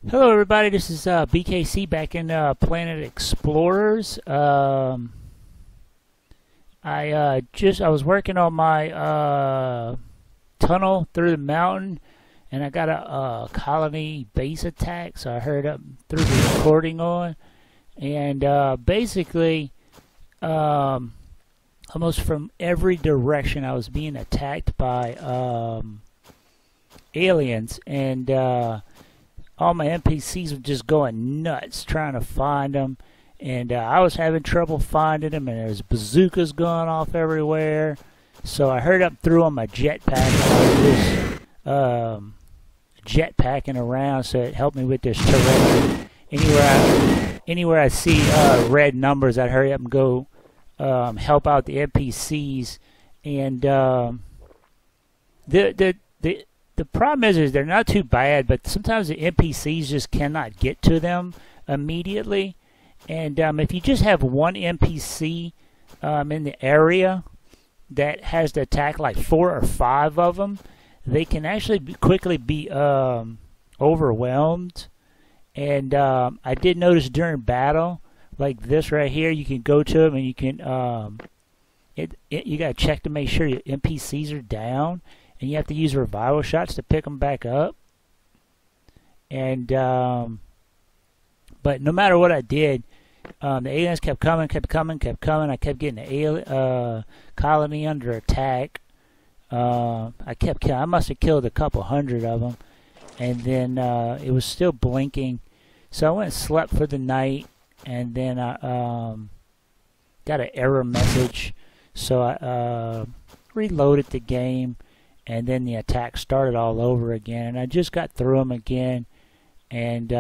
Hello everybody, this is BKC back in Planet Explorers. I was working on my tunnel through the mountain, and I got a colony base attack, so I heard up through the recording on, and basically almost from every direction I was being attacked by aliens, and all my NPCs were just going nuts trying to find them, and I was having trouble finding them, and there's bazookas going off everywhere. So I hurried up through on my jetpack, and I was just jetpacking around, so it helped me with this terrain. Anywhere I see red numbers, I'd hurry up and go help out the NPCs. And the problem is they're not too bad, but sometimes the NPCs just cannot get to them immediately. And if you just have one NPC in the area that has to attack like 4 or 5 of them, they can actually quickly be overwhelmed. And I did notice during battle, like this right here, you can go to them and you can you gotta check to make sure your NPCs are down. And you have to use revival shots to pick them back up. And but no matter what I did, the aliens kept coming. I kept getting the colony under attack. I must have killed a couple hundred of them, and then it was still blinking. So I went and slept for the night, and then I got an error message. So I reloaded the game. And then the attack started all over again, and I just got through them again, and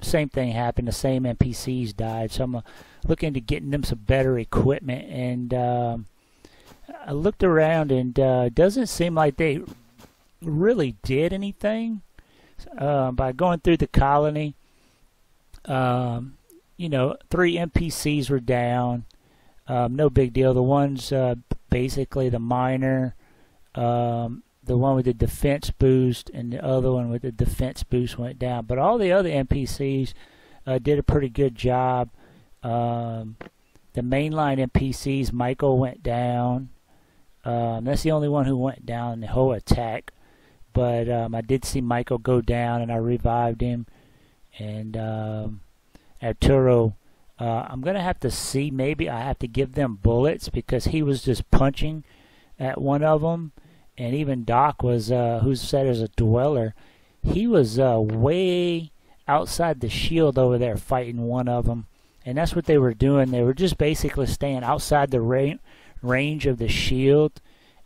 same thing happened. The same NPCs died, so I'm looking into getting them some better equipment. And I looked around, and it doesn't seem like they really did anything by going through the colony. You know, 3 NPCs were down. No big deal. The ones basically the miner. The one with the defense boost and the other one with the defense boost went down. But all the other NPCs did a pretty good job. The mainline NPCs, Michael went down. That's the only one who went down in the whole attack. But I did see Michael go down, and I revived him. And Arturo, I'm going to have to see. Maybe I have to give them bullets because he was just punching at one of them. And even Doc was, who's said as a dweller, he was way outside the shield over there fighting one of them. And that's what they were doing. They were just basically staying outside the range of the shield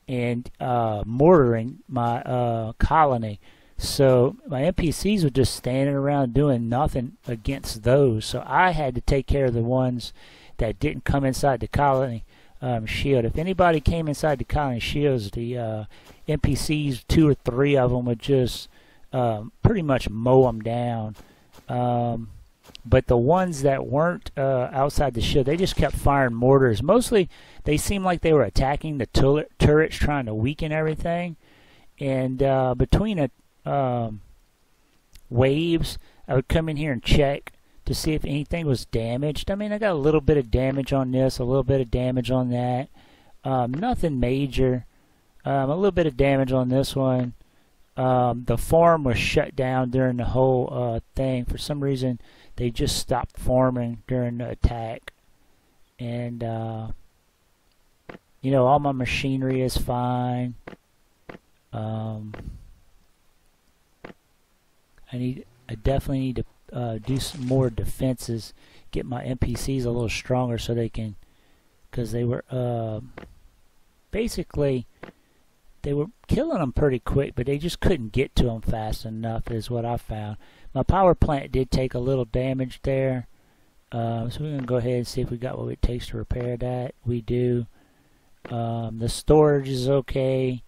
and mortaring my colony. So my NPCs were just standing around doing nothing against those. So I had to take care of the ones that didn't come inside the colony shield. If anybody came inside the colony shields, the NPCs, 2 or 3 of them would just pretty much mow them down. But the ones that weren't outside the shield, they just kept firing mortars. Mostly, they seemed like they were attacking the turrets, trying to weaken everything. And between waves, I would come in here and check to see if anything was damaged. I mean, I got a little bit of damage on this, a little bit of damage on that. Nothing major. A little bit of damage on this one. The farm was shut down during the whole thing. For some reason, they just stopped farming during the attack. And, you know, all my machinery is fine. I definitely need to do some more defenses, get my NPCs a little stronger so they can, because they were basically, they were killing them pretty quick, but they just couldn't get to them fast enough is what I found. My power plant did take a little damage there, so we're going to go ahead and see if we got what it takes to repair that. We do. The storage is okay.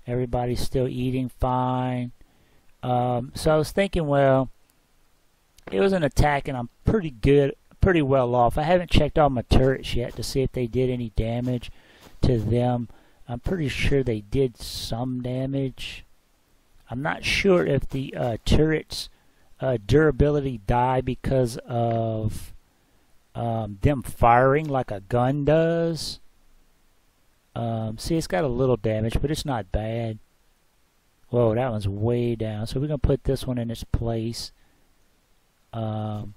Everybody's still eating fine. So I was thinking, well, it was an attack, and I'm pretty well off. I haven't checked all my turrets yet to see if they did any damage to them. I'm pretty sure they did some damage. I'm not sure if the turrets durability die because of them firing like a gun does. See, it's got a little damage, but it's not bad. Whoa, that one's way down. So we're going to put this one in its place. And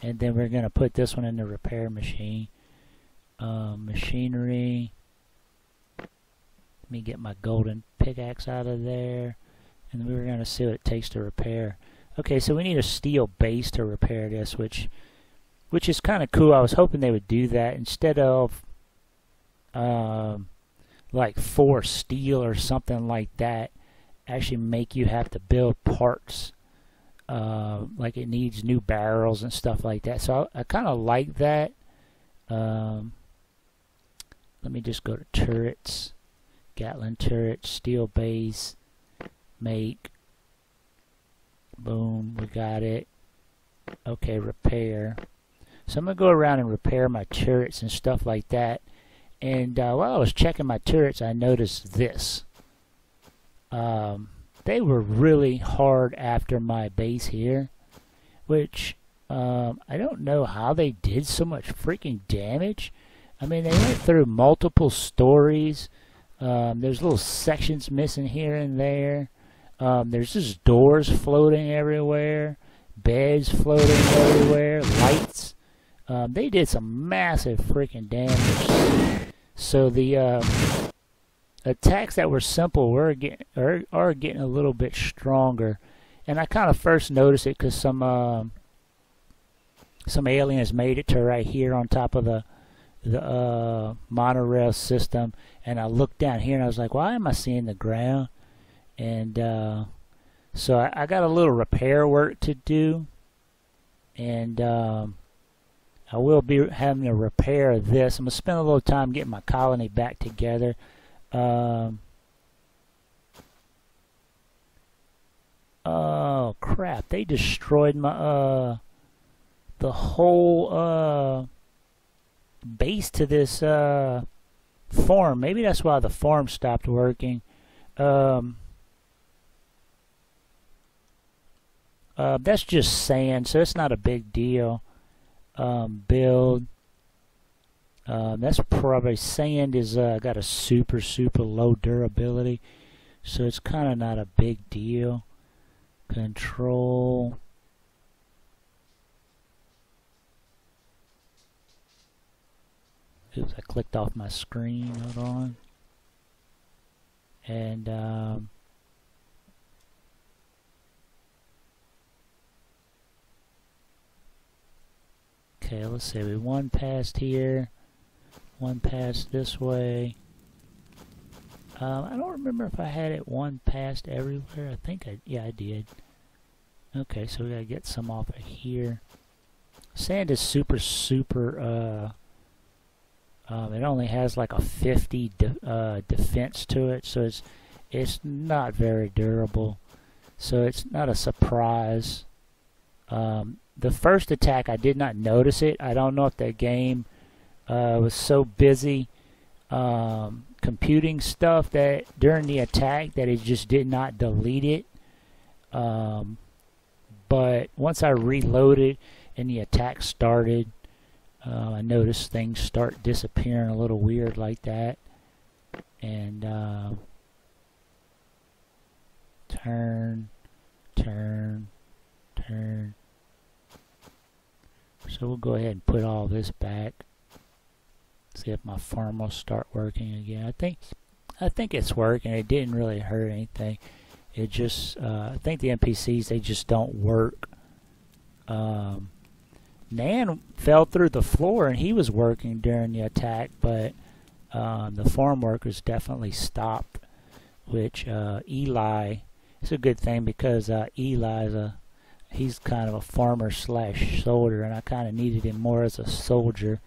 then we're going to put this one in the repair machine. Machinery. Let me get my golden pickaxe out of there. And we're going to see what it takes to repair. Okay, so we need a steel base to repair this, which is kind of cool. I was hoping they would do that instead of like 4 steel or something like that. Actually make you have to build parts. Like it needs new barrels and stuff like that. So I kind of like that. Let me just go to turrets. Gatling turret, steel base, make. Boom, we got it. Okay, repair. So I'm going to go around and repair my turrets and stuff like that. And while I was checking my turrets, I noticed this. They were really hard after my base here, which I don't know how they did so much freaking damage. I mean, they went through multiple stories. There's little sections missing here and there. There's just doors floating everywhere, beds floating everywhere, lights. They did some massive freaking damage. So the attacks that were simple are getting a little bit stronger. And I kind of first noticed it because some aliens made it to right here on top of the monorail system, and I looked down here and I was like, why am I seeing the ground? And so I got a little repair work to do, and I will be having to repair this. I'm going to spend a little time getting my colony back together. Oh crap, they destroyed my the whole base to this farm. Maybe that's why the farm stopped working. That's just sand, so it's not a big deal. Build. That's probably sand is got a super low durability, so it's kind of not a big deal. Control. Oops, I clicked off my screen. Hold on. And okay, let's see. We one passed here, one passed this way. I don't remember if I had it one passed everywhere. I think I did. Okay, so we gotta get some off of here. Sand is super. It only has like a 50 defense to it, so it's not very durable. So it's not a surprise. The first attack, I did not notice it. I don't know if the game was so busy computing stuff that during the attack that it just did not delete it. But once I reloaded and the attack started, I noticed things start disappearing a little weird like that. And turn. So we'll go ahead and put all this back. See if my farm will start working again. I think it's working. It didn't really hurt anything. It just I think the NPCs, they just don't work. Nan fell through the floor and he was working during the attack, but the farm workers definitely stopped. Which Eli, it's a good thing because Eli he's kind of a farmer slash soldier, and I kind of needed him more as a soldier.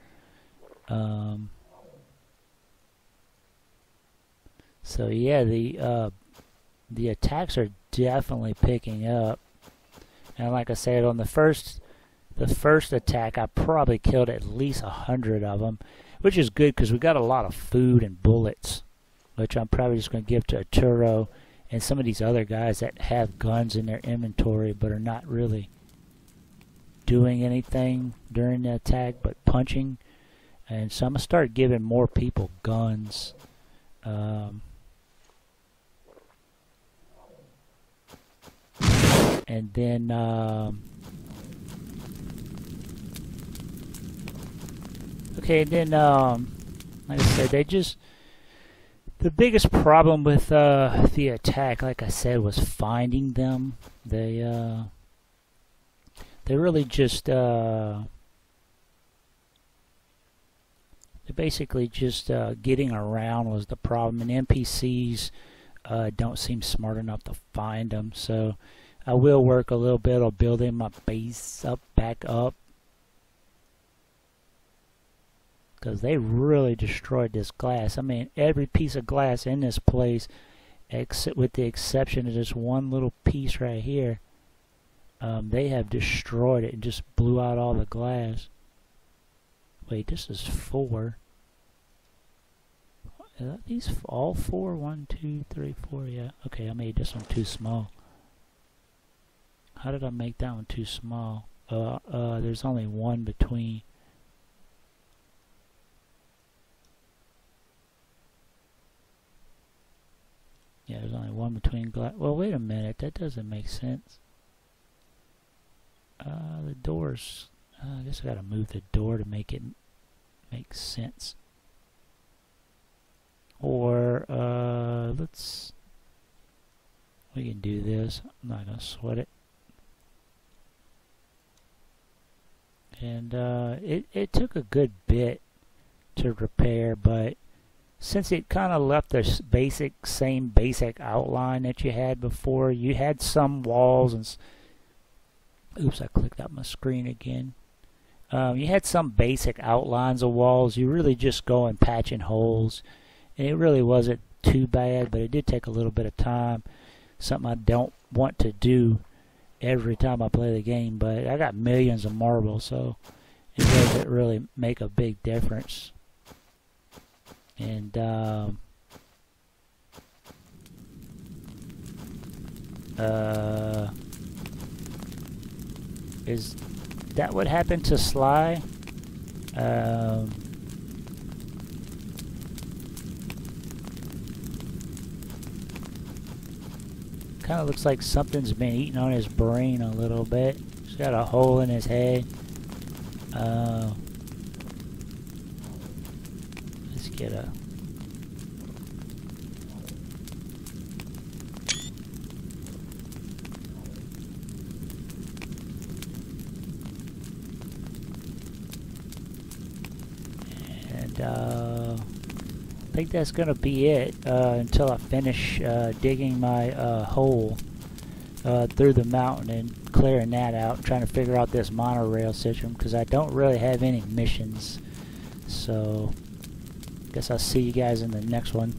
So yeah, the attacks are definitely picking up, and like I said, on the first attack, I probably killed at least 100 of them, which is good because we got a lot of food and bullets, which I'm probably just going to give to Arturo and some of these other guys that have guns in their inventory but are not really doing anything during the attack but punching. And so I'm going to start giving more people guns. And then okay, then like I said, the biggest problem with the attack, like I said, was finding them. They really just they're basically just getting around was the problem, and NPCs don't seem smart enough to find them. So I will work a little bit on building my base back up, because they really destroyed this glass. I mean, every piece of glass in this place, except with the exception of this one little piece right here, they have destroyed it and just blew out all the glass. Wait, this is 4. Are these all 4? 1, 2, 3, 4. Yeah. Okay, I made this one too small. How did I make that one too small? There's only one between. Yeah, there's only one between glass. Well, wait a minute. That doesn't make sense. The doors. I guess I gotta move the door to make it make sense. Or we can do this. I'm not gonna sweat it. And it took a good bit to repair, but since it kind of left the same basic outline that you had before, you had some walls and oops, I clicked out my screen again. You had some basic outlines of walls. You really just go and patching holes, and it really wasn't too bad, but it did take a little bit of time. Something I don't want to do every time I play the game, but I got millions of marbles, so it doesn't really make a big difference. And is that what happened to Sly? Kind of looks like something's been eating on his brain a little bit. He's got a hole in his head. Let's get a... And I think that's going to be it until I finish digging my hole through the mountain and clearing that out and trying to figure out this monorail system, because I don't really have any missions. So I guess I'll see you guys in the next one.